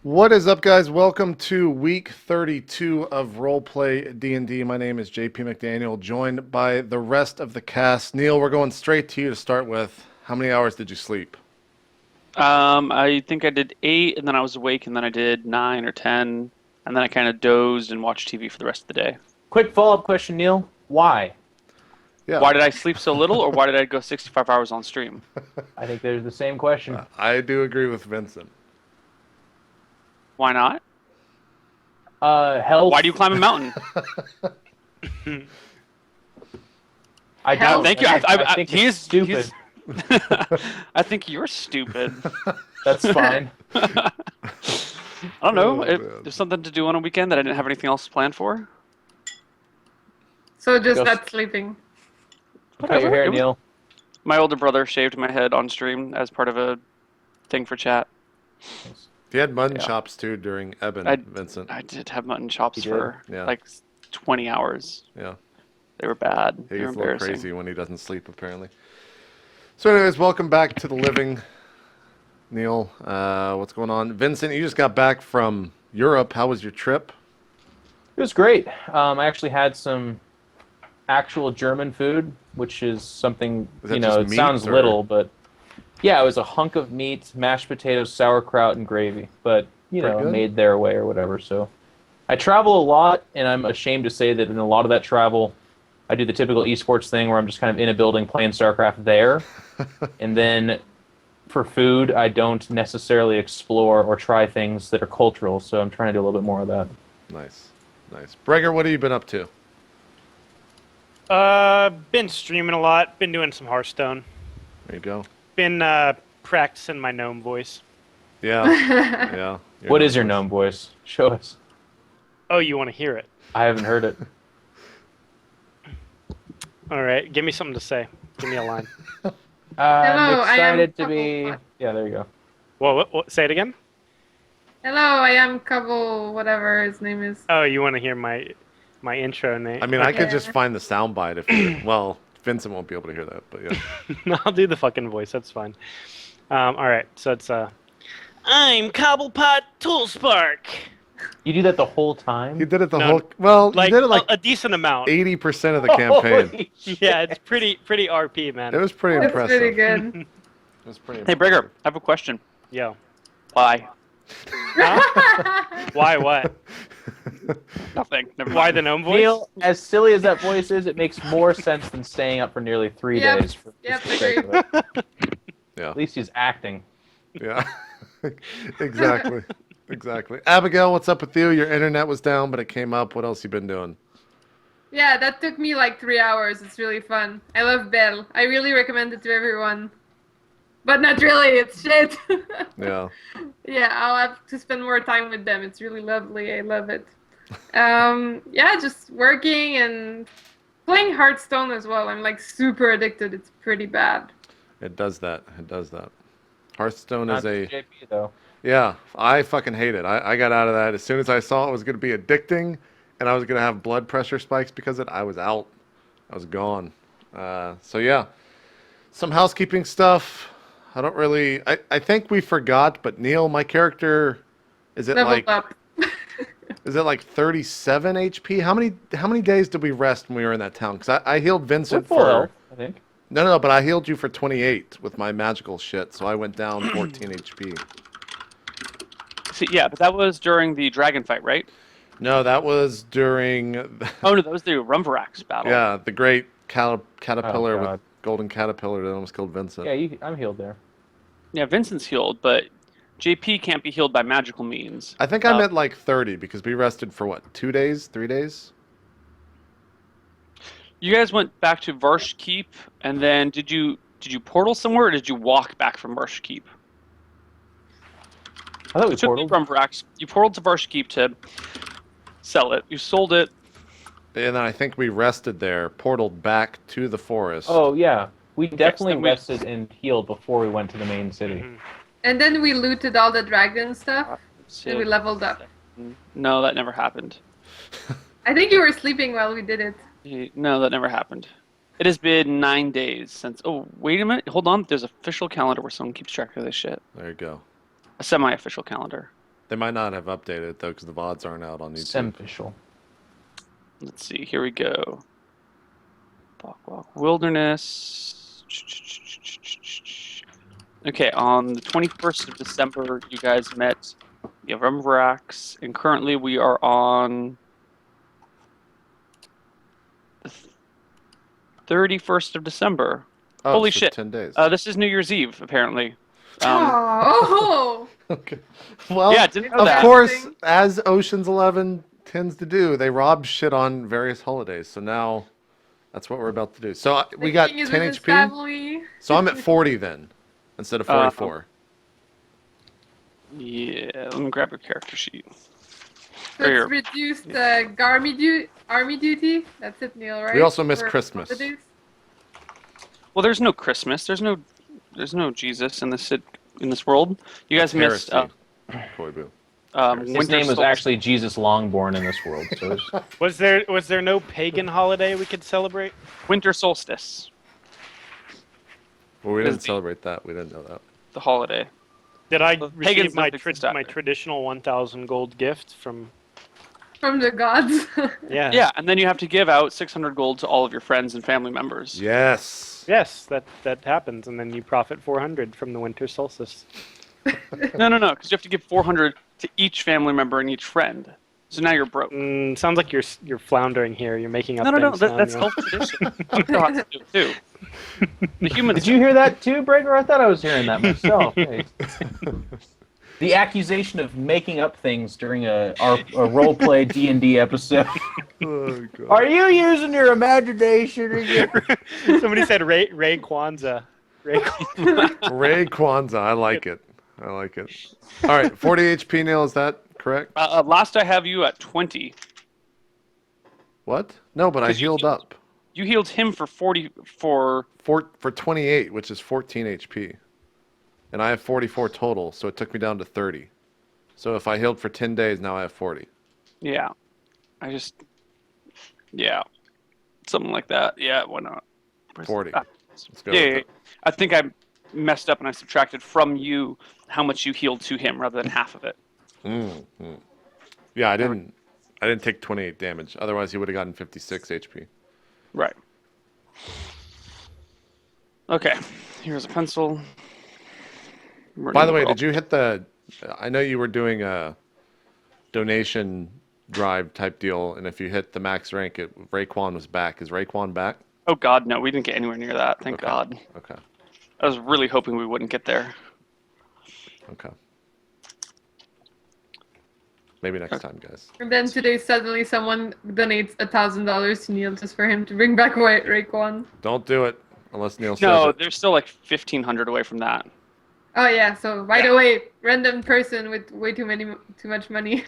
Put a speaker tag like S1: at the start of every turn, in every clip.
S1: What is up, guys? Welcome to week 32 of Roleplay D&D. My name is JP McDaniel, joined by the rest of the cast. Neal, we're going straight to you to start with. How many hours did you sleep?
S2: I think I did 8, and then I was awake, and then I did 9 or 10, and then I kind of dozed and watched TV for the rest of the day.
S3: Quick follow-up question, Neal. Why?
S1: Yeah.
S2: Why did I sleep so little, or why did I go 65 hours on stream?
S3: I think there's the same question.
S1: I do agree with Vincent.
S2: Why not?
S3: Health.
S2: Why do you climb a mountain?
S3: I don't.
S2: Thank you.
S3: I think
S2: he
S3: it's
S2: is
S3: stupid.
S2: I think you're stupid.
S3: That's fine.
S2: I don't know.
S1: Oh,
S2: If
S1: man.
S2: there's something to do on a weekend that I didn't have anything else planned for.
S4: So just
S3: Just-
S4: not sleeping.
S3: Cut your hair,
S2: It was-
S3: Neal.
S2: My older brother shaved my head on stream as part of a thing for chat.
S1: He had mutton
S2: Yeah.
S1: chops, too, during Eben,
S2: I-
S1: Vincent.
S2: I did have mutton chops
S3: You did?
S2: for
S1: Yeah.
S2: like 20 hours.
S1: Yeah.
S2: They were bad.
S1: He
S2: They were
S1: gets a little
S2: embarrassing.
S1: crazy when he doesn't sleep, apparently. So anyways, welcome back to the living. Neal, what's going on? Vincent, you just got back from Europe. How was your trip?
S3: It was great. I actually had some actual German food, which is something,
S1: Is that
S3: you know,
S1: just
S3: it
S1: meat,
S3: sounds
S1: or-
S3: little, but yeah, it was a hunk of meat, mashed potatoes, sauerkraut, and gravy. But, you
S1: Pretty
S3: know,
S1: good.
S3: made their way or whatever. So I travel a lot, and I'm ashamed to say that in a lot of that travel, I do the typical esports thing where I'm just kind of in a building playing StarCraft there. And then for food, I don't necessarily explore or try things that are cultural, so I'm trying to do a little bit more of that.
S1: Nice. Nice. Breger, what have you been up to?
S5: Been streaming a lot. Been doing some Hearthstone.
S1: There you go.
S5: Been practicing my gnome voice.
S1: Yeah. Yeah.
S3: What is your gnome voice? Show us.
S5: Oh, you want to hear it?
S3: I haven't heard it.
S5: All right, give me something to say. Give me a line.
S3: I'm
S4: I am
S3: excited to be...
S4: Couple-
S3: Yeah, there you go.
S5: What? Say it again.
S4: Hello, I am Couple, whatever his name is.
S5: Oh, you want to hear my intro name?
S1: I mean, I could
S4: Yeah.
S1: just find the soundbite if you... Well, Vincent won't be able to hear that, but yeah.
S5: I'll do the fucking voice. That's fine. All right, so it's I'm Cobblepot Toolspark.
S3: You do that the whole time?
S1: He did it the
S5: No,
S1: whole... Well,
S5: Like,
S1: he did it like
S5: a decent amount.
S1: 80% of the campaign.
S3: Holy
S5: Yeah, it's pretty RP, man.
S1: It was pretty
S4: That's
S1: impressive.
S4: pretty good.
S1: It was pretty
S2: Hey,
S1: impressive.
S2: Brigger, I have a question.
S5: Yo.
S2: Why?
S5: Why what?
S2: Nothing. Never
S5: Why
S2: mind.
S5: the gnome voice?
S3: Neil, as silly as that voice is, it makes more sense than staying up for nearly 3
S4: Yep.
S3: days. For
S4: Yep,
S3: just the sake of it.
S1: Yeah.
S3: At least he's acting.
S1: Yeah. Exactly. Exactly. Abigail, what's up with you? Your internet was down, but it came up. What else you been doing?
S4: Yeah, that took me like 3 hours. It's really fun. I love Belle. I really recommend it to everyone. But not really, it's shit.
S1: Yeah.
S4: Yeah, I'll have to spend more time with them. It's really lovely. I love it. Yeah, just working and playing Hearthstone as well. I'm like super addicted. It's pretty bad.
S1: It does that. It does that. Hearthstone
S3: Not
S1: is a...
S3: JP, though.
S1: Yeah, I fucking hate it. I got out of that. As soon as I saw it was going to be addicting and I was going to have blood pressure spikes because of it, I was out. I was gone. So yeah, some housekeeping stuff. I don't really... I think we forgot, but Neal, my character, is it
S4: Leveled
S1: like...
S4: up.
S1: Is it like 37 HP? How many days did we rest when we were in that town? Because I healed
S3: We're
S1: Vincent
S3: full
S1: for...
S3: health, I think.
S1: No, but I healed you for 28 with my magical shit, so I went down 14 HP.
S2: See, yeah, but that was during the dragon fight, right?
S1: No, that was during...
S2: Oh no, that was the Rumvarax battle.
S1: Yeah, the great caterpillar
S3: Oh,
S1: with
S3: God.
S1: golden caterpillar that almost killed Vincent.
S3: Yeah, I'm healed there.
S2: Yeah, Vincent's healed, but JP can't be healed by magical means.
S1: I think I'm at like 30 because we rested for what, 2 days, 3 days?
S2: You guys went back to Varsh Keep, and then did you portal somewhere, or did you walk back from Varsh Keep?
S3: I thought we
S2: You took the
S3: portaled.
S2: Rumvarax. You portaled to Varsh Keep to sell it. You sold it.
S1: And then I think we rested there, portaled back to the forest.
S3: Oh, yeah. We definitely
S2: then we-
S3: rested and healed before we went to the main city.
S5: Mhm.
S4: And then we looted all the dragon stuff. And we leveled up.
S2: No, that never happened.
S4: I think you were sleeping while we did it.
S2: No, that never happened. It has been 9 days since... Oh, wait a minute. Hold on. There's an official calendar where someone keeps track of this shit.
S1: There you go.
S2: A semi-official calendar.
S1: They might not have updated it though, because the VODs aren't out on YouTube.
S3: Semficial.
S2: Let's see. Here we go. Bok Wilderness. Okay, on the 21st of December, you guys met Yavramvrax, and currently we are on the 31st of December.
S1: Oh,
S2: Holy
S1: so
S2: shit.
S1: 10 days.
S2: This is New Year's Eve, apparently.
S4: Oh,
S1: Okay. Well,
S2: Yeah, didn't know
S1: of
S2: that.
S1: course, as Ocean's 11 tends to do, they rob shit on various holidays. So now that's what we're about to do. So we got
S4: king is
S1: 10
S4: with his
S1: HP.
S4: family.
S1: So I'm at 40 then, instead of 44.
S2: Yeah, let me grab your character sheet.
S4: So it's reduced army duty. That's it, Neil, right?
S1: We also missed
S4: For
S1: Christmas.
S4: holidays?
S2: Well, there's no Christmas. There's no Jesus in this world. You guys missed
S1: Heresy. Koibu.
S3: His
S2: Winter
S3: name was
S2: Solstice.
S3: actually Jesus Longborn in this world. So
S5: Was there no pagan holiday we could celebrate?
S2: Winter Solstice,
S1: Well, we
S2: Is
S1: didn't
S2: the-
S1: celebrate that. We didn't know that.
S2: the holiday.
S5: Did I
S2: Well,
S5: receive
S2: pagans
S5: my
S2: don't exist either.
S5: my traditional 1,000 gold gift from?
S4: From the gods.
S5: Yeah.
S2: Yeah, and then you have to give out 600 gold to all of your friends and family members.
S1: Yes.
S5: Yes, that happens, and then you profit 400 from the winter solstice.
S2: No, because you have to give 400 to each family member and each friend. So now you're broke.
S5: Sounds like you're floundering here. You're making up.
S2: No,
S5: things now,
S2: that's
S5: Neil.
S2: health tradition. You know how to do it too. The humans.
S3: did you hear that too, Breaker? I thought I was hearing that myself. Hey. The accusation of making up things during a roleplay D&D episode.
S1: Oh, God.
S3: Are you using your imagination again?
S5: Somebody said Ray Kwanzaa. Ray Kwanzaa.
S1: Ray Kwanzaa. I like it. All right. 40 HP, Neil. Is that correct?
S2: Last I have you at 20.
S1: What? No, but I
S2: 'Cause you
S1: healed
S2: healed-
S1: up.
S2: You healed him for 40
S1: For 28, which is 14 HP. And I have 44 total, so it took me down to 30. So if I healed for 10 days, now I have 40.
S2: Yeah. Yeah. Something like that. Yeah, why not?
S1: 40.
S2: Ah,
S1: Let's go.
S2: yeah,
S1: with it.
S2: I think I messed up and I subtracted from you how much you healed to him rather than half of it.
S1: Yeah, I didn't take 28 damage. Otherwise, he would have gotten 56 HP.
S2: Right. Okay. Here's a pencil.
S1: By the way, did you hit the... I know you were doing a donation drive type deal, and if you hit the max rank, Raekwon was back. Is Raekwon back?
S2: Oh God, no! We didn't get anywhere near that. Thank
S1: Okay.
S2: God.
S1: Okay.
S2: I was really hoping we wouldn't get there.
S1: Okay. Maybe next time, guys.
S4: And then today suddenly someone donates $1,000 to Neil just for him to bring back White Raekwon.
S1: Don't do it unless Neil says
S2: No,
S1: it.
S2: they're still like 1,500 away from that.
S4: Oh yeah, so by the way, random person with way too much money.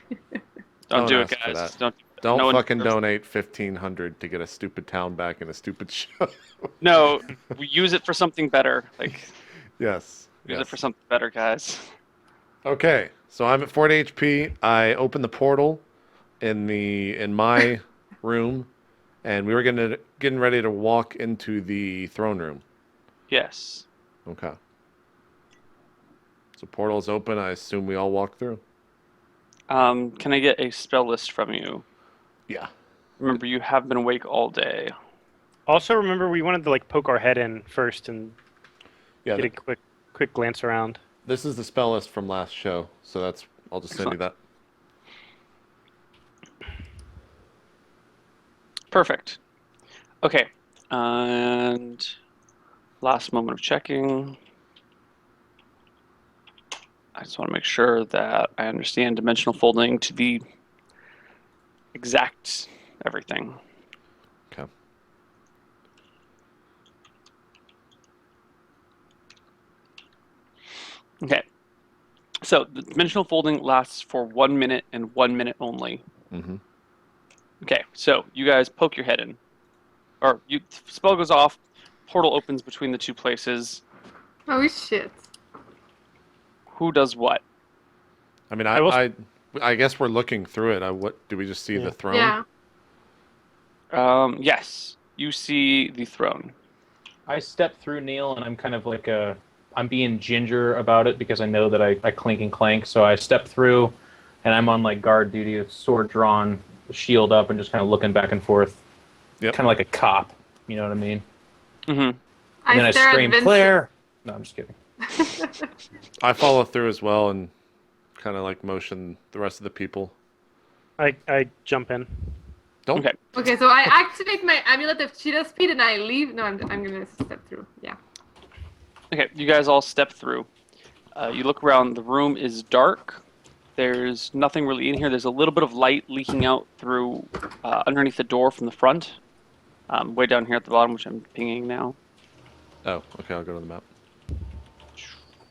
S2: Don't do it,
S1: ask for
S2: guys.
S1: that.
S2: Don't.
S1: Don't
S2: no one
S1: fucking
S2: deserves-
S1: donate 1,500 to get a stupid town back in a stupid show.
S2: No, we use it for something better. Like
S1: Yes.
S2: use
S1: yes.
S2: it for something better, guys.
S1: Okay, so I'm at 40 HP. I opened the portal in my room, and we were getting ready to walk into the throne room.
S2: Yes.
S1: Okay. So portal's open. I assume we all walk through.
S2: Can I get a spell list from you?
S1: Yeah.
S2: Remember, you have been awake all day.
S5: Also, remember we wanted to like poke our head in first and
S1: Yeah.
S5: get a quick glance around.
S1: This is the spell list from last show, so that's. I'll just send you that.
S2: Perfect. Okay. And last moment of checking. I just want to make sure that I understand dimensional folding to the exact everything.
S1: Okay.
S2: Okay. So the dimensional folding lasts for 1 minute and 1 minute only.
S1: Mm-hmm.
S2: Okay, so you guys poke your head in. Or spell goes off, portal opens between the two places.
S4: Oh shit.
S2: Who does what?
S1: I mean,
S5: I will-
S1: I guess we're looking through it. What do we just see
S5: Yeah.
S1: the throne?
S4: Yeah.
S2: Yes, you see the throne.
S3: I step through Neil, and I'm kind of like I'm being ginger about it because I know that I clink and clank. So I step through, and I'm on like guard duty, with sword drawn, shield up, and just kind of looking back and forth,
S1: Yep.
S3: kind of like a cop. You know what I mean?
S2: Mm-hmm.
S3: And then I
S4: stare at
S3: scream,
S4: Vincent.
S3: "Claire!" No, I'm just kidding.
S1: I follow through as well and kind of like motion the rest of the people.
S5: I jump in.
S1: Don't.
S2: Okay.
S4: Okay, so I activate my amulet of cheetah speed and I leave. No, I'm gonna step through. Yeah.
S2: Okay, you guys all step through. You look around. The room is dark. There's nothing really in here. There's a little bit of light leaking out through underneath the door from the front, way down here at the bottom, which I'm pinging now.
S1: Oh, okay. I'll go to the map.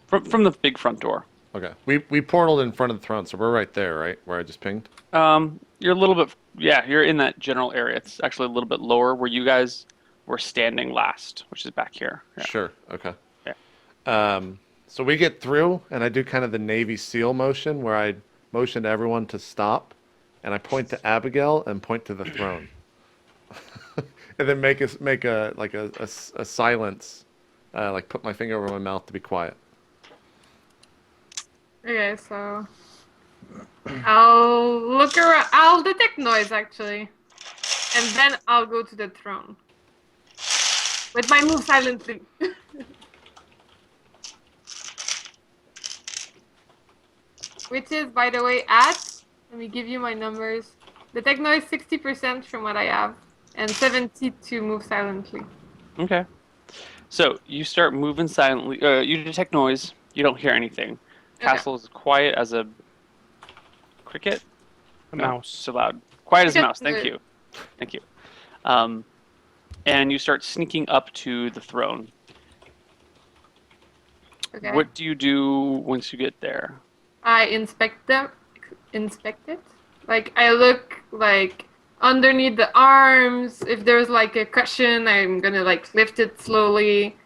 S2: From the big front door.
S1: Okay. We portaled in front of the throne, so we're right there, right? Where I just pinged?
S2: You're a little bit, yeah, you're in that general area. It's actually a little bit lower where you guys were standing last, which is back here. Yeah.
S1: Sure. Okay.
S2: Yeah.
S1: So we get through, and I do kind of the Navy SEAL motion where I motion to everyone to stop, and I point to Abigail and point to the throne, and then make a silence, like put my finger over my mouth to be quiet.
S4: Okay, so I'll look around. I'll detect noise actually, and then I'll go to the throne with my move silently. Which is, by the way, let me give you my numbers. Detect noise 60% from what I have, and 70 to move silently.
S2: Okay. So you start moving silently. You detect noise. You don't hear anything.
S4: Okay.
S2: Castle is quiet as a cricket.
S5: A
S2: No,
S5: mouse.
S2: so loud. Quiet as a
S4: Cricket.
S2: mouse. Thank you. Thank you. And you start sneaking up to the throne.
S4: Okay.
S2: What do you do once you get there?
S4: I inspect it. Like I look like underneath the arms. If there's like a cushion, I'm gonna like lift it slowly.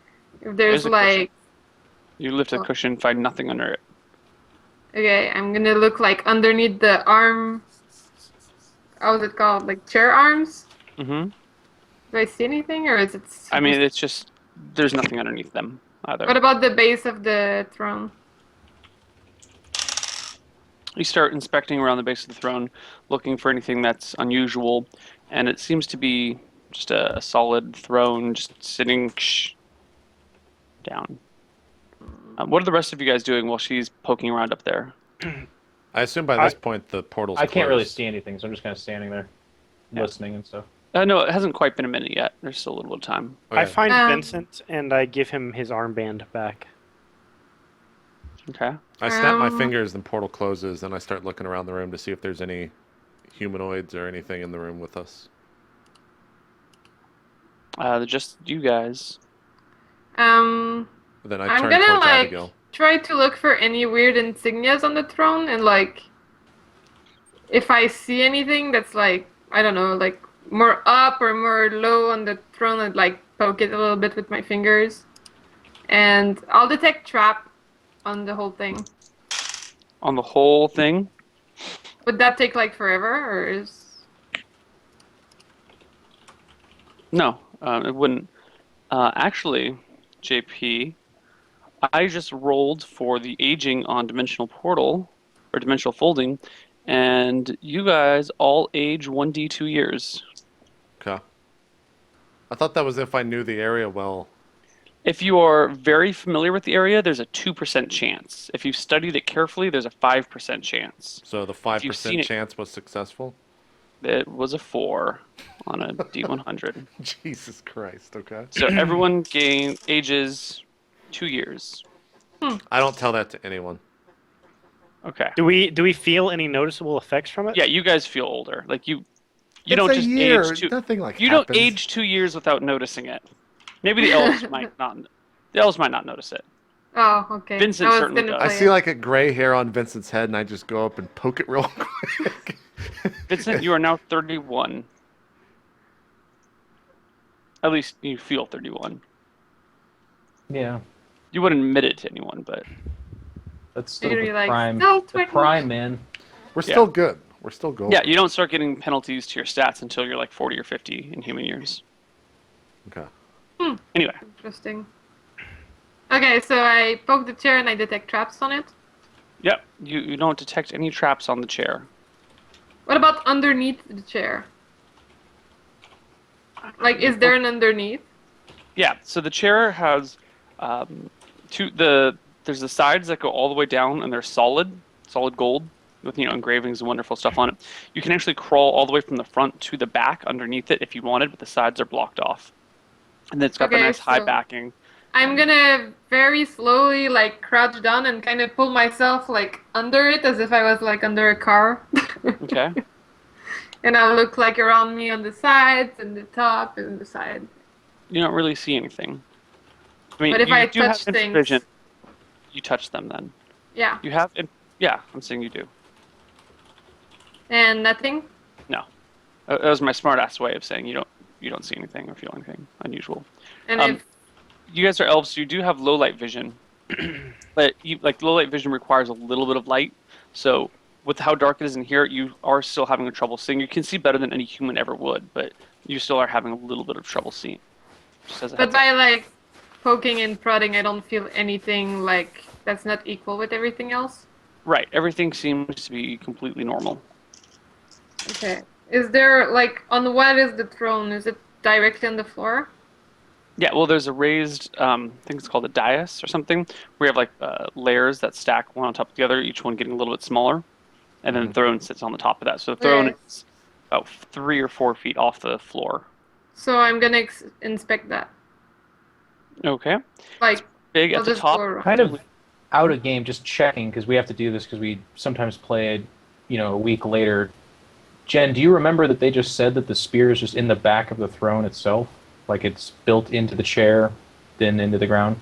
S4: If there's
S2: There's a
S4: like,
S2: cushion. You lift a
S4: Oh.
S2: cushion, find nothing under it.
S4: okay, I'm gonna look like underneath the arm. How is it called? Like chair arms?
S2: Mm-hmm.
S4: Do I see anything, or is it?
S2: I mean, it's just there's nothing underneath them either.
S4: What about the base of the throne?
S2: You start inspecting around the base of the throne, looking for anything that's unusual, and it seems to be just a solid throne, just sitting down. What are the rest of you guys doing while she's poking around up there?
S1: I assume by this point the portal's
S3: I can't really
S1: closed.
S3: see anything, so I'm just kind of standing there,
S2: Yeah.
S3: listening and stuff.
S2: No, it hasn't quite been a minute yet. There's still a little bit of time.
S1: Okay.
S5: I find
S4: Um,
S5: Vincent and I give him his armband back.
S2: Okay.
S1: I snap my
S4: Um,
S1: fingers, and portal closes, and I start looking around the room to see if there's any humanoids or anything in the room with us.
S2: Just you guys.
S4: Um,
S1: Then I
S4: I'm
S1: turn
S4: gonna
S1: towards
S4: like
S1: Abigail.
S4: try to look for any weird insignias on the throne, and like, if I see anything that's like, I don't know, like more up or more low on the throne, I'd like poke it a little bit with my fingers, and I'll detect trap on the whole thing.
S2: On the whole thing?
S4: Would that take like forever, or is?
S2: No, it wouldn't. Actually, JP, I just rolled for the aging on Dimensional Portal, or Dimensional Folding, and you guys all age 1d2 years.
S1: Okay. I thought that was if I knew the area well.
S2: If you are very familiar with the area, there's a 2% chance. If you've studied it carefully, there's a 5% chance.
S1: So the
S2: you've seen
S1: 5%
S2: it-
S1: chance was successful?
S2: It was a 4 on a D100.
S1: Jesus Christ, okay.
S2: So everyone ages 2 years.
S1: I don't tell that to anyone.
S2: Okay.
S5: Do we feel any noticeable effects from it?
S2: Yeah, you guys feel older. Like you
S1: It's
S2: don't
S1: a
S2: just
S1: year.
S2: age 2.
S1: Nothing like
S2: You
S1: happens.
S2: don't age 2 years without noticing it. Maybe the elves might not. The elves might not notice it.
S4: Oh, okay.
S2: Vincent
S4: I was
S2: certainly
S4: gonna
S2: does.
S1: I
S4: play
S1: see
S4: it.
S1: like a gray hair on Vincent's head, and I just go up and poke it real quick.
S2: Vincent, you are now 31. At least you feel 31.
S3: Yeah,
S2: You wouldn't admit it to anyone, but
S3: that's still
S4: You're
S3: the
S4: like,
S3: prime.
S4: "No,
S3: The
S4: 20."
S3: prime, man.
S1: We're still good. We're still golden.
S2: yeah, you don't start getting penalties to your stats until you're like 40 or 50 in human years.
S1: Okay.
S2: Anyway,
S4: Interesting. Okay, so I poke the chair and I detect traps on it.
S2: Yep. You don't detect any traps on the chair.
S4: What about underneath the chair? Like, is there an underneath?
S2: Yeah. So the chair has there's the sides that go all the way down, and they're solid gold with engravings and wonderful stuff on it. You can actually crawl all the way from the front to the back underneath it if you wanted, but the sides are blocked off. And then it's got the nice high backing.
S4: I'm gonna very slowly like crouch down and kind of pull myself like under it as if I was like under a car.
S2: Okay.
S4: And I'll look like around me on the sides and the top and the side.
S2: You don't really see anything. I mean,
S4: But if I
S2: do have
S4: touch things,
S2: vision. You touch them then.
S4: yeah.
S2: You have, yeah. I'm saying you do.
S4: And nothing.
S2: No, that was my smart-ass way of saying you don't see anything or feel anything unusual.
S4: And if
S2: You guys are elves, so you do have low light vision, but low light vision requires a little bit of light. So with how dark it is in here, you are still having trouble seeing. You can see better than any human ever would, but you still are having a little bit of trouble seeing.
S4: But by like poking and prodding, I don't feel anything like that's not equal with everything else.
S2: Right, everything seems to be completely normal.
S4: Okay. Is there like on what is the throne? Is it directly on the floor?
S2: Yeah, well, there's a raised, I think it's called a dais or something, where you have like layers that stack one on top of the other, each one getting a little bit smaller, and then the throne sits on the top of that. So the throne is about 3 or 4 feet off the floor.
S4: So I'm gonna inspect that.
S2: Okay.
S4: Like
S2: Big
S4: I'll
S2: at the
S4: just
S2: top.
S4: go around.
S3: Kind of out of game, just checking, because we have to do this because we sometimes play it, a week later. Jen, do you remember that they just said that the spear is just in the back of the throne itself? Like it's built into the chair, then into the ground?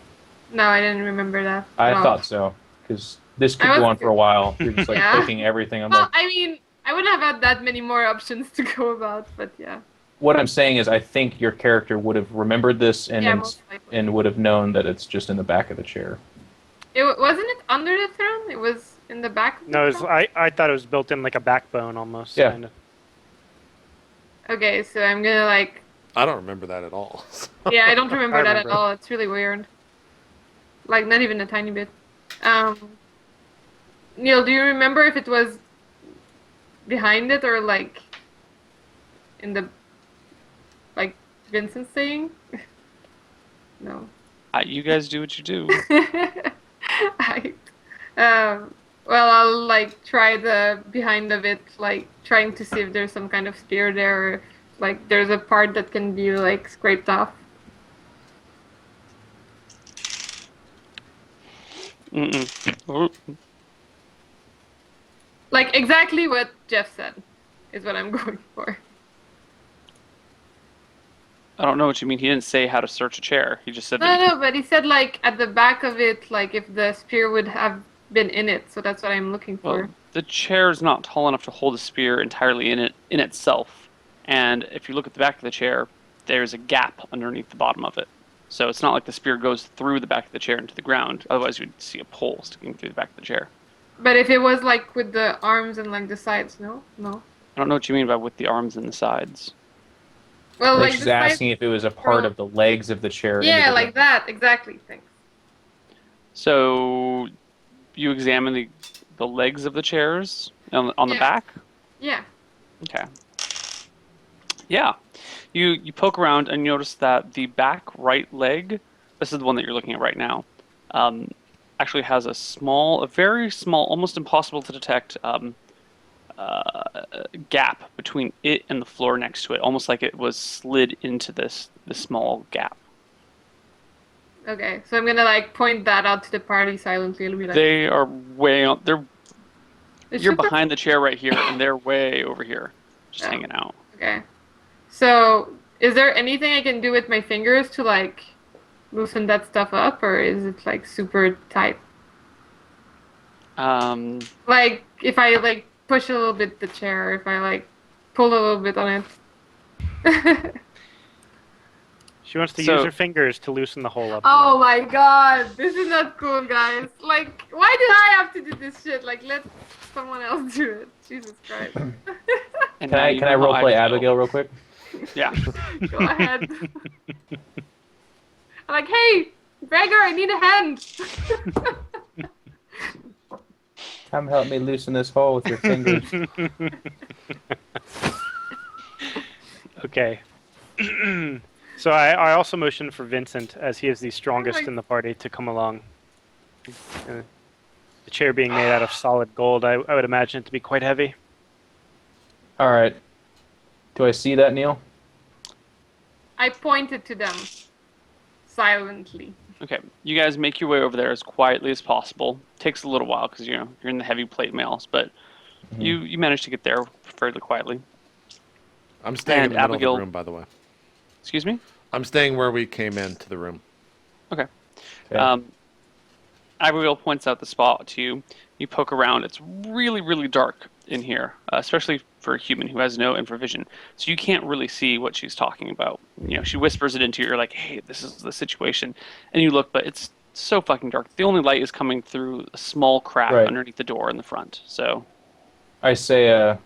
S4: No, I didn't remember that.
S3: I
S4: No.
S3: thought so, because this could
S4: I
S3: go
S4: was-
S3: on for a while. You're just like
S4: Yeah.
S3: clicking everything. I'm
S4: Well,
S3: like,
S4: I mean, I wouldn't have had that many more options to go about, but yeah.
S3: what I'm saying is I think your character would have remembered this and
S4: Yeah, most likely.
S3: and would have known that it's just in the back of the chair.
S4: Wasn't it under the throne? It was in the back of the
S5: No,
S4: throne?
S5: I thought it was built in like a backbone almost.
S3: Yeah.
S5: Kinda.
S4: Okay, so I'm gonna like...
S1: I don't remember that at all.
S4: Yeah, I don't remember
S5: I
S4: that
S5: remember.
S4: at all. It's really weird. Like, not even a tiny bit. Neil, do you remember if it was behind it or like in the... like Vincent's saying? No.
S2: You guys do what you do.
S4: Well, I'll like try the behind of it, like trying to see if there's some kind of spear there, or if like there's a part that can be like scraped off.
S2: Mm-mm.
S4: Like exactly what Jeff said is what I'm going for.
S2: I don't know what you mean. He didn't say how to search a chair. He just said that.
S4: No, but he said like at the back of it, like if the spear would have been in it. So that's what I'm looking for.
S2: Well, the chair's not tall enough to hold a spear entirely in itself. And if you look at the back of the chair, there's a gap underneath the bottom of it. So it's not like the spear goes through the back of the chair into the ground. Otherwise, you'd see a pole sticking through the back of the chair.
S4: But if it was like with the arms and like the sides, no.
S2: I don't know what you mean by with the arms and the sides.
S4: Well, like
S3: She's
S4: the sides-
S3: asking if it was a part of the legs of the chair.
S4: Yeah, like that exactly. Thanks.
S2: So you examine the legs of the chairs on the
S4: Yeah.
S2: back?
S4: Yeah.
S2: Okay. Yeah. You poke around and notice that the back right leg, this is the one that you're looking at right now, actually has a very small, almost impossible to detect gap between it and the floor next to it, almost like it was slid into this small gap.
S4: Okay, so I'm gonna like point that out to the party silently. It'll be like
S2: They are way on.
S4: It's
S2: You're
S4: super-
S2: behind the chair right here, and they're way over here, just
S4: Oh.
S2: hanging out.
S4: Okay. So, is there anything I can do with my fingers to like loosen that stuff up, or is it like super tight? Like if I like push a little bit the chair, if I like pull a little bit on it.
S5: She wants to
S2: So-
S5: use her fingers to loosen the hole up.
S4: Oh my god, this is not cool, guys. Like, why did I have to do this shit? Like, let someone else do it. Jesus Christ.
S2: And
S3: Can
S2: now
S3: I
S2: you
S3: can I
S2: know how
S3: roleplay
S2: feel.
S3: Abigail real quick?
S2: Yeah.
S4: Go ahead. I'm like, hey, Gregor, I need a hand.
S3: Come help me loosen this hole with your fingers.
S5: Okay. So I also motioned for Vincent, as he is the strongest in the party, to come along. The chair being made out of solid gold, I would imagine it to be quite heavy.
S3: All right. Do I see that, Neil?
S4: I pointed to them silently.
S2: Okay, you guys make your way over there as quietly as possible. Takes a little while because you're in the heavy plate mails, but you manage to get there fairly quietly.
S1: I'm staying in the middle of
S2: Abigail-
S1: the room, by the way.
S2: Excuse me?
S1: I'm staying where we came into the room.
S2: Okay.
S3: Yeah.
S2: Abigail points out the spot to you. You poke around. It's really, really dark in here, especially for a human who has no infravision. So you can't really see what she's talking about. You know, she whispers it into your ear like, hey, this is the situation. And you look, but it's so fucking dark. The only light is coming through a small crack
S3: Right.
S2: underneath the door in the front. So
S3: I say,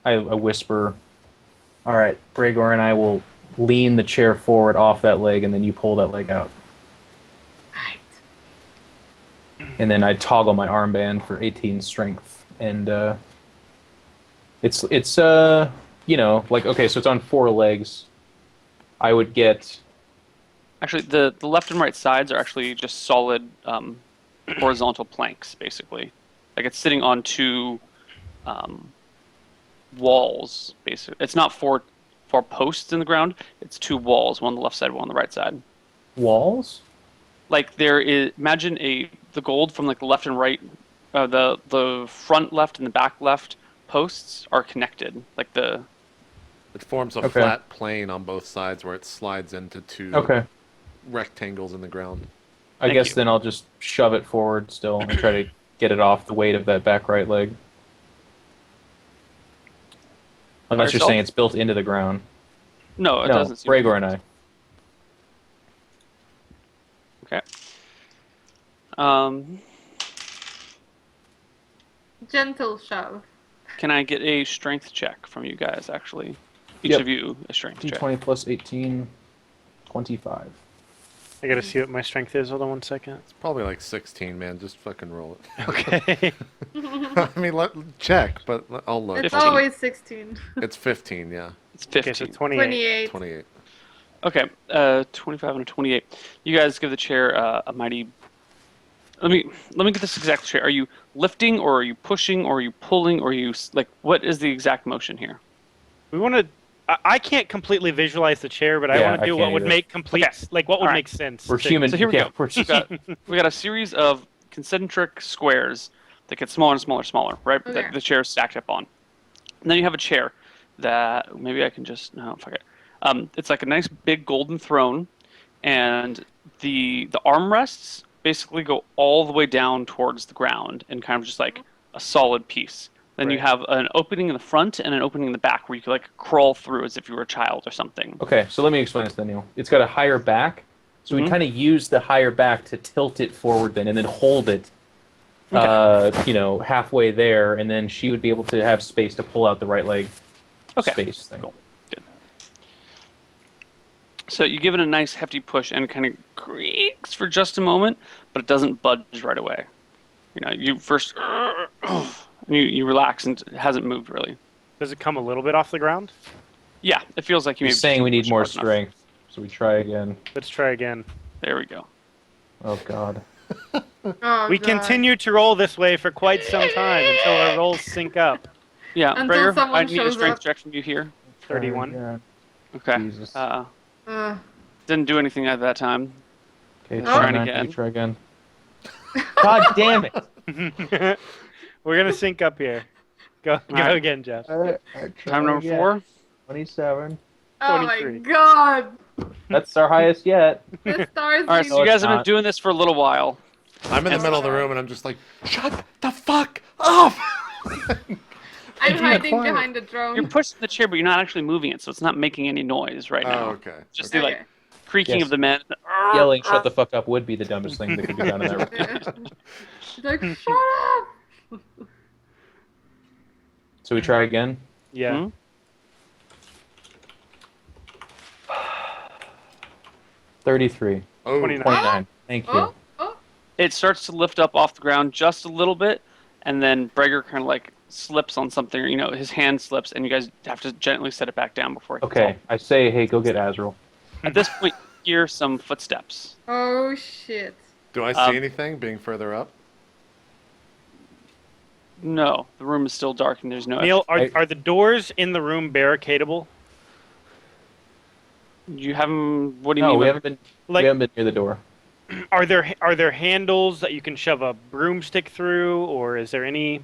S3: I whisper, all right, Bregor and I will lean the chair forward off that leg, and then you pull that leg out.
S4: Right.
S3: And then I toggle my armband for 18 strength. And it's you know, like, okay, so it's on 4 legs. I would get...
S2: actually, the left and right sides are actually just solid horizontal planks, basically. Like it's sitting on 2 walls, basically. It's not 4 posts in the ground. It's 2 walls, one on the left side, one on the right side.
S3: Walls?
S2: Like there is, imagine the gold from like the left and right, the front left and the back left posts are connected. Like
S1: It forms a
S3: Okay.
S1: flat plane on both sides where it slides into 2
S3: Okay.
S1: rectangles in the ground.
S3: I
S2: Thank
S3: guess
S2: you.
S3: then I'll just shove it forward still and try to get it off the weight of that back right leg. Unless you're
S2: yourself?
S3: saying it's built into the ground.
S2: no, it
S3: No,
S2: doesn't. seem
S3: Bregor and I.
S2: Okay. Um,
S4: Gentle shove.
S2: can I get a strength check from you guys? Actually, each
S3: Yep.
S2: of you a strength check.
S3: D20 plus 18, 25.
S5: I gotta see what my strength is. Hold on 1 second.
S1: It's probably like 16, man. Just fucking roll it.
S5: Okay.
S1: I mean, check, but I'll look.
S4: It's
S2: 15.
S4: always 16.
S1: It's 15, yeah.
S2: It's
S5: Okay, so
S2: 15.
S5: 28.
S4: 28.
S1: 28.
S2: Okay, 25 and a 28. You guys give the chair a mighty. Let me get this exact chair. Are you lifting, or are you pushing, or are you pulling, or are you like? What is the exact motion here?
S5: We want to. I can't completely visualize the chair, but I
S3: Yeah,
S5: want to
S3: I
S5: do
S3: can't
S5: what would
S3: either.
S5: make complete,
S2: Okay.
S5: like what would
S2: Alright.
S5: make sense.
S3: We're
S5: to-
S3: human.
S2: So here we
S3: yeah,
S2: go.
S3: we're-
S2: We got a series of concentric squares that get smaller and smaller and smaller, right?
S4: Okay.
S2: That the chair is stacked up on. And then you have a chair that maybe I can just no fuck it. It's like a nice big golden throne, and the armrests basically go all the way down towards the ground and kind of just like a solid piece. Then you
S5: Right.
S2: have an opening in the front and an opening in the back where you could like crawl through as if you were a child or something.
S3: Okay, so let me explain this then, Neil. It's got a higher back, so we
S2: Mhm.
S3: kind of use the higher back to tilt it forward then, and then hold it, you know, halfway there, and then she would be able to have space to pull out the right leg
S2: Okay.
S3: space thing.
S2: Cool. So you give it a nice hefty push and it kind of creaks for just a moment, but it doesn't budge right away. You know, you first and you relax and it hasn't moved really.
S5: Does it come a little bit off the ground?
S2: Yeah, it feels like you
S3: He's
S2: maybe
S3: saying we need
S2: pushed
S3: more
S2: hard enough.
S3: strength, so we try again.
S5: Let's try again.
S2: There we go.
S3: Oh God.
S4: Oh,
S5: We
S4: God.
S5: continue to roll this way for quite some time until our rolls sync up.
S2: Yeah,
S4: Until
S2: Breyer,
S4: someone
S2: I need a
S4: shows
S2: strength
S4: up.
S2: check from you here.
S5: 31.
S3: Yeah.
S2: Okay.
S3: Jesus.
S2: Didn't do anything at that time.
S3: Okay,
S4: Oh.
S3: try
S2: Trying
S3: again.
S2: again.
S3: Try again. God damn it!
S5: We're gonna sync up here. Go
S2: right.
S5: again, Jeff.
S2: Time number 4.
S3: 27.
S4: Oh
S5: 23.
S4: my God.
S3: That's our highest yet.
S4: The stars.
S2: All right, so
S3: No,
S2: you guys
S3: it's
S2: have been
S3: not.
S2: doing this for a little while.
S1: I'm in the middle of the room and I'm just like, shut the fuck up!
S4: I'm hiding
S1: quiet.
S4: behind the
S2: You're
S4: drone.
S2: pushing the chair, but you're not actually moving it, so it's not making any noise right now.
S1: Oh, okay.
S2: Just
S1: okay.
S2: the like
S4: Okay.
S2: creaking
S3: Yes.
S2: of the men.
S3: Yelling "shut the fuck up" would be the dumbest thing that could be done in that room.
S4: She's like, shut up.
S3: So we try again.
S5: Yeah.
S2: Hmm?
S3: 33.
S1: Oh,
S5: 29.
S3: 29. Thank you.
S4: Oh, oh.
S2: It starts to lift up off the ground just a little bit, and then Breger kind of like slips on something, or, his hand slips, and you guys have to gently set it back down before it hits
S3: Okay, I say, hey, go get Azrael.
S2: At this point, you hear some footsteps.
S4: Oh shit.
S1: Do I see anything being further up?
S2: No, the room is still dark, and there's no.
S5: Neal, are the doors in the room barricadable?
S2: You haven't. What do you
S3: No,
S2: mean?
S3: we haven't been near the door.
S5: Are there handles that you can shove a broomstick through, or is there any?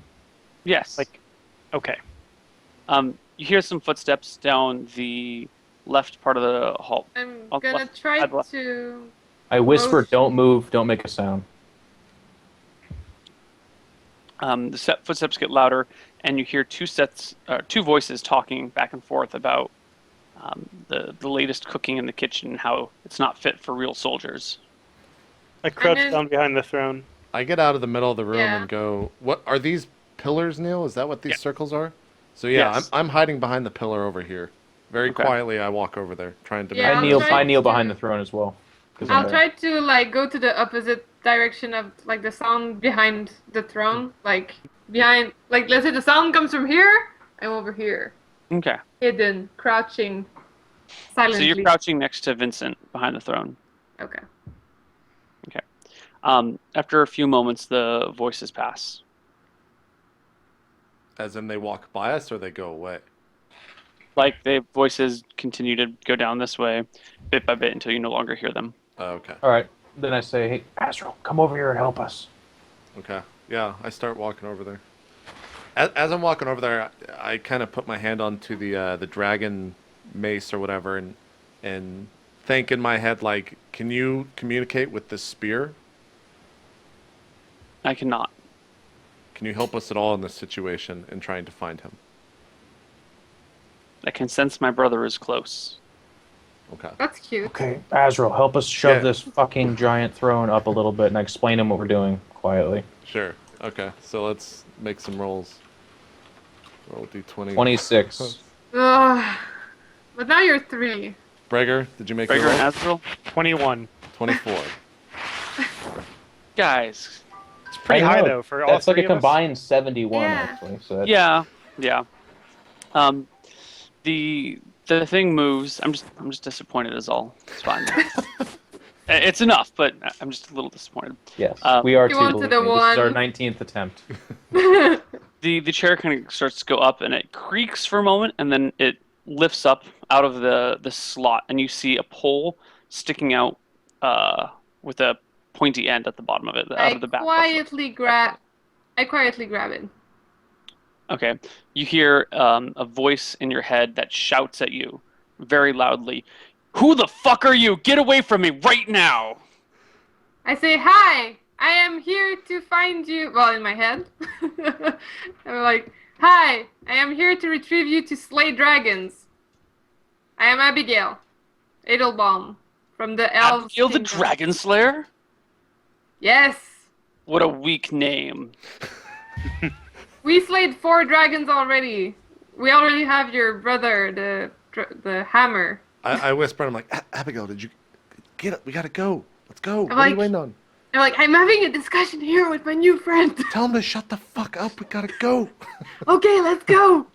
S2: Yes.
S5: Okay.
S2: You hear some footsteps down the left part of the hall.
S4: I'm
S2: On the
S4: gonna
S2: left,
S4: try
S2: side left.
S4: to.
S3: I whisper,
S4: Motion.
S3: don't move, don't make a sound.
S2: The footsteps get louder, and you hear two voices talking back and forth about the latest cooking in the kitchen, and how it's not fit for real soldiers.
S5: I crouch
S4: then-
S5: down behind the throne.
S1: I get out of the middle of the room
S4: Yeah.
S1: and go, what are these pillars, Neil? Is that what these circles are? So yeah,
S2: Yes.
S1: I'm hiding behind the pillar over here. Very
S2: Okay.
S1: quietly, I walk over there, trying to.
S4: Yeah,
S3: I
S4: I'll
S3: kneel
S4: try to-
S3: behind the throne as well. 'Cause
S4: I'll
S3: I'm-
S4: try to go to the opposite direction of the sound behind the throne, behind let's say the sound comes from here. I'm over here,
S2: Okay.
S4: hidden, crouching,
S2: So
S4: silently.
S2: you're crouching next to Vincent behind the throne.
S4: Okay.
S2: After a few moments, the voices pass.
S1: As in, they walk by us or they go away.
S2: Like the voices continue to go down this way, bit by bit, until you no longer hear them.
S1: Oh, okay.
S3: All right. Then I say, hey, Azrael, come over here and help us.
S1: Okay. Yeah, I start walking over there. As I'm walking over there, I kind of put my hand onto the dragon mace or whatever, and think in my head can you communicate with this spear?
S2: I cannot.
S1: Can you help us at all in this situation in trying to find him?
S2: I can sense my brother is close.
S1: Okay.
S4: That's cute.
S3: Okay, Azrael, help us shove
S1: Yeah.
S3: this fucking giant throne up a little bit and explain him what we're doing quietly.
S1: Sure. Okay. So let's make some rolls. Roll d20.
S3: 26.
S4: Ugh. But now you're 3.
S1: Breger, did you make your
S2: Breger and
S1: roll?
S2: Azrael?
S5: 21.
S1: 24.
S2: Guys.
S5: It's pretty
S3: I
S5: high
S3: know,
S5: though for all
S3: That's like
S5: three
S3: a
S5: of us.
S3: combined 71,
S4: Yeah.
S3: actually. So that's,
S2: Yeah. The thing moves. I'm just disappointed is all. It's fine. It's enough, but I'm just a little disappointed.
S3: Yes,
S2: Uh,
S3: we are
S4: You
S3: too.
S4: wanted
S3: believe
S4: a
S3: me. This is our
S4: one.
S3: 19th attempt.
S2: The chair kind of starts to go up, and it creaks for a moment, and then it lifts up out of the slot, and you see a pole sticking out with a pointy end at the bottom of it, out of the back.
S4: I quietly grab it.
S2: Okay. You hear a voice in your head that shouts at you very loudly, "Who the fuck are you? Get away from me right now!"
S4: I say, "Hi, I am here to find you." Well, in my head. I'm like, "Hi, I am here to retrieve you to slay dragons. I am Abigail Edelbaum from the Elves
S2: Abigail the
S4: Kingdom."
S2: Dragon Slayer?
S4: Yes.
S2: What a weak name.
S4: We slayed 4 dragons already. We already have your brother, the hammer.
S1: I whisper, I'm like, Abigail, did you get up? We gotta go. Let's go. What are
S4: like-
S1: you waiting on?
S4: I'm like, "I'm having a discussion here with my new friend."
S1: Tell him to shut the fuck up. We gotta go.
S4: Okay, let's go.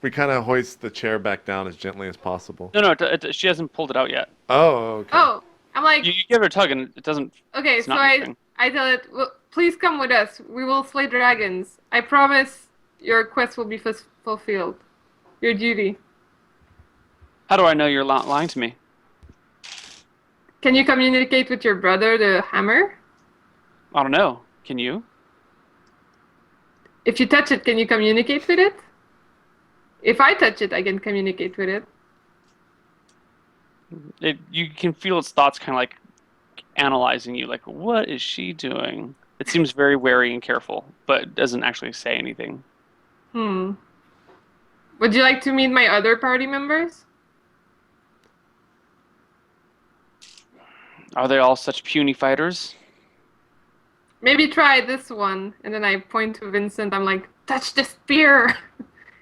S1: We kind of hoist the chair back down as gently as possible.
S2: No, she hasn't pulled it out yet.
S1: Oh, okay.
S4: Oh, I'm like,
S2: You give her a tug, and it doesn't.
S4: okay,
S2: it's
S4: so
S2: not moving.
S4: I tell it, "Well, please come with us. We will slay dragons. I promise your quest will be fulfilled. Your duty.
S2: How do I know you're lying to me?
S4: Can you communicate with your brother, the hammer?
S2: I don't know. Can you?
S4: If you touch it, can you communicate with it? If I touch it, I can communicate with it.
S2: You can feel its thoughts kind of like analyzing you, like, what is she doing? It seems very wary and careful, but doesn't actually say anything.
S4: Would you like to meet my other party members?
S2: Are they all such puny fighters?
S4: Maybe try this one. And then I point to Vincent. I'm like, touch the spear.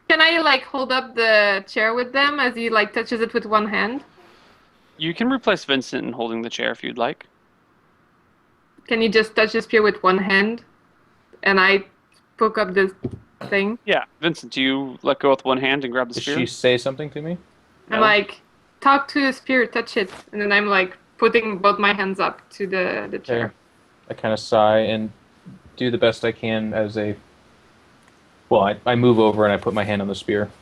S4: Can I hold up the chair with them as he touches it with one hand?
S2: You can replace Vincent in holding the chair if you'd like.
S4: Can you just touch the spear with one hand? And I poke up this thing.
S2: Yeah, Vincent, do you let go with one hand and grab the
S3: Did
S2: spear?
S3: she say something to me?
S4: I'm like, talk to the spear, touch it, and then I'm like putting both my hands up to the chair.
S3: Okay. I kind of sigh and do the best I can as a. Well, I move over and I put my hand on the spear.